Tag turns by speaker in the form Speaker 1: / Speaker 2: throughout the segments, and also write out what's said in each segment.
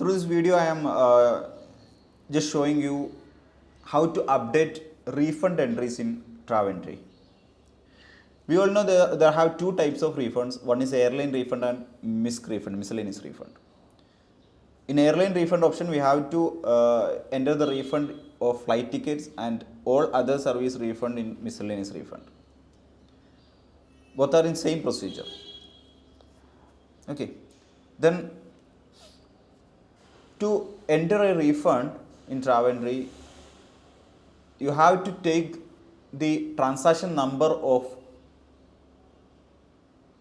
Speaker 1: Through this video, I am just showing you how to update refund entries in Traventry. We all know there have two types of refunds. One is airline refund and Misc refund, miscellaneous refund. In airline refund option, we have to enter the refund of flight tickets and all other service refund in miscellaneous refund. Both are in same procedure. Okay. Then to enter a refund in Traventry, you have to take the transaction number of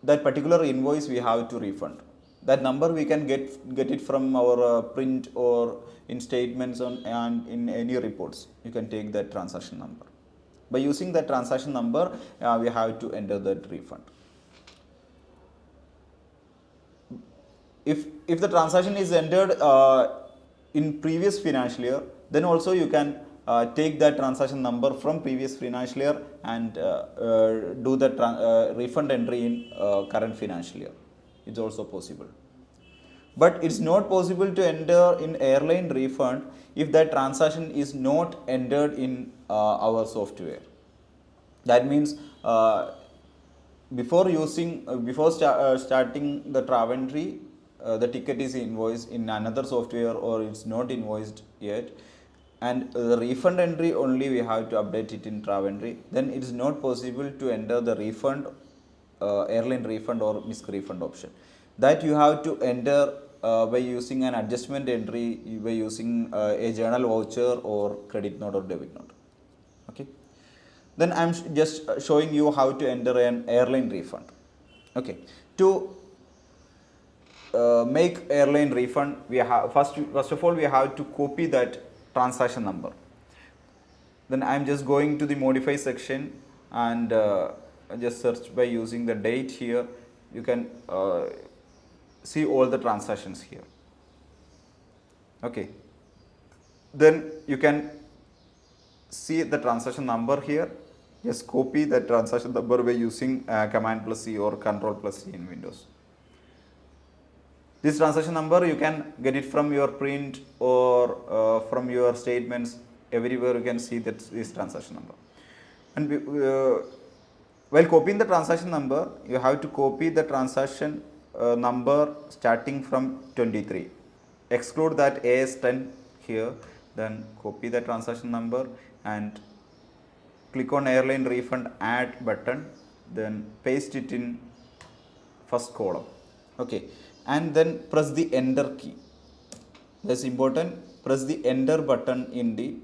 Speaker 1: that particular invoice we have to refund. That number we can get it from our print or in statements and in any reports. You can take that transaction number. By using that transaction number, we have to enter that refund. If the transaction is entered in previous financial year, then also you can take that transaction number from previous financial year and do the refund entry in current financial year. It's also possible. But it's not possible to enter in airline refund if that transaction is not entered in our software. That means before starting the Traventry, the ticket is invoiced in another software or it's not invoiced yet, and the refund entry only we have to update it in Traventry. Then it is not possible to enter the refund, airline refund or Misc refund option. That you have to enter by using an adjustment entry, by using a journal voucher or credit note or debit note. Okay. Then I am just showing you how to enter an airline refund. Okay. To make airline refund, we have first of all we have to copy that transaction number. Then I am just going to the modify section and just search by using the date here. You can see all the transactions here. Okay. Then you can see the transaction number here. Just copy the transaction number by using Command plus C or Control plus C in Windows. This transaction number you can get it from your print or from your statements. Everywhere you can see that this transaction number. And while copying the transaction number, you have to copy the transaction number starting from 23. Exclude that AS10 here. Then copy the transaction number and click on airline refund add button, then paste it in first column. Okay, and then press the enter key. That's important. Press the enter button in the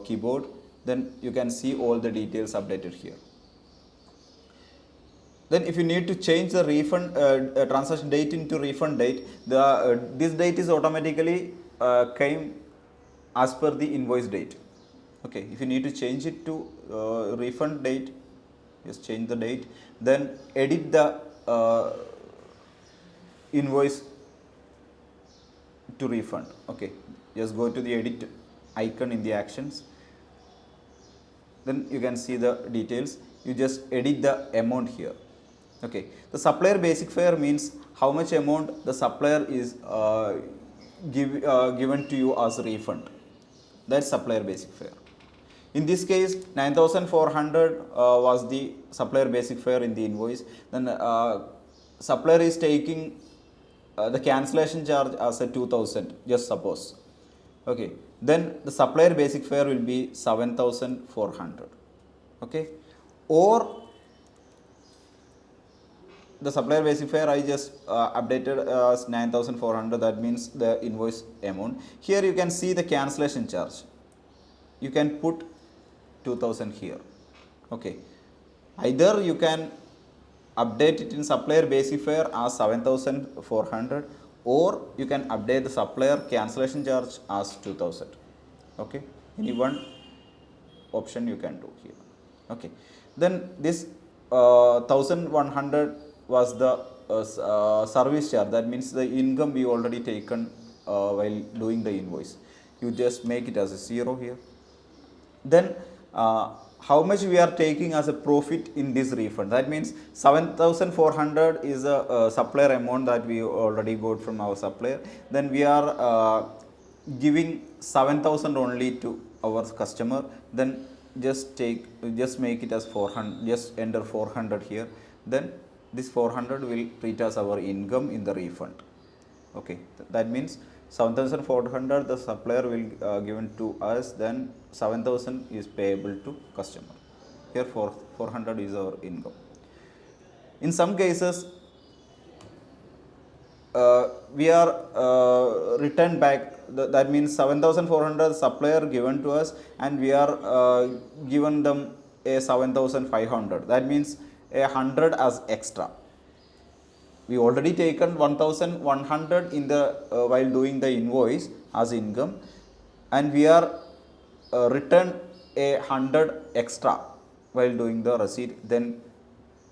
Speaker 1: keyboard. Then you can see all the details updated here. Then if you need to change the refund transaction date into refund date, this date is automatically came as per the invoice date. Okay, if you need to change it to refund date, just change the date, then edit the invoice to refund. Okay, just go to the edit icon in the actions. Then you can see the details. You just edit the amount here. Okay, the supplier basic fare means how much amount the supplier is given to you as a refund. That's supplier basic fare. In this case, 9,400 was the supplier basic fare in the invoice. Then supplier is taking the cancellation charge as a 2,000, just suppose. Okay, then the supplier basic fare will be 7,400. Okay, or the supplier basic fare I just updated as 9,400. That means the invoice amount. Here you can see the cancellation charge. You can put 2,000 here. Okay, either you can update it in supplier basic fare as 7,400 or you can update the supplier cancellation charge as 2,000. Okay, any one option you can do here. Okay, then this 1,100 was the service charge. That means the income we already taken while doing the invoice. You just make it as a 0 here. Then how much we are taking as a profit in this refund. That means 7,400 is a supplier amount that we already got from our supplier. Then we are giving 7,000 only to our customer. Then just make it as 400, just enter 400 here. Then this 400 will treat as our income in the refund. Okay, that means 7,400 the supplier will given to us, then 7,000 is payable to customer. Here 400 is our income. In some cases, we are returned back. That means 7,400 supplier given to us, and we are given them a 7,500. That means 100 as extra. We already taken 1,100 in the while doing the invoice as income, and we are returned a 100 extra while doing the receipt. Then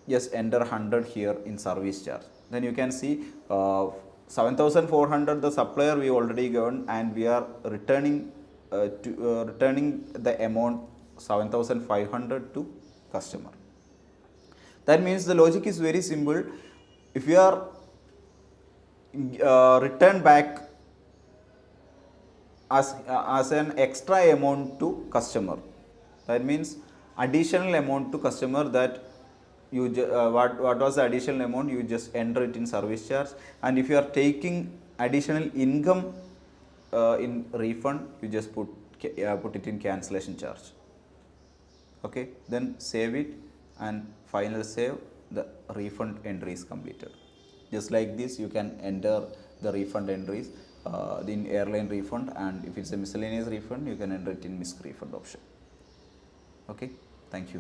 Speaker 1: just enter 100 here in service charge. Then you can see 7,400 the supplier we already given, and we are returning the amount 7,500 to customer. That means the logic is very simple. If you are return back as an extra amount to customer, that means additional amount to customer, that you what was the additional amount, you just enter it in service charge. And if you are taking additional income in refund, you just put it in cancellation charge. Okay, then save it and final save, the refund entry is completed. Just like this you can enter the refund entries in airline refund, and if it's a miscellaneous refund you can enter it in Misc refund option. Okay, thank you.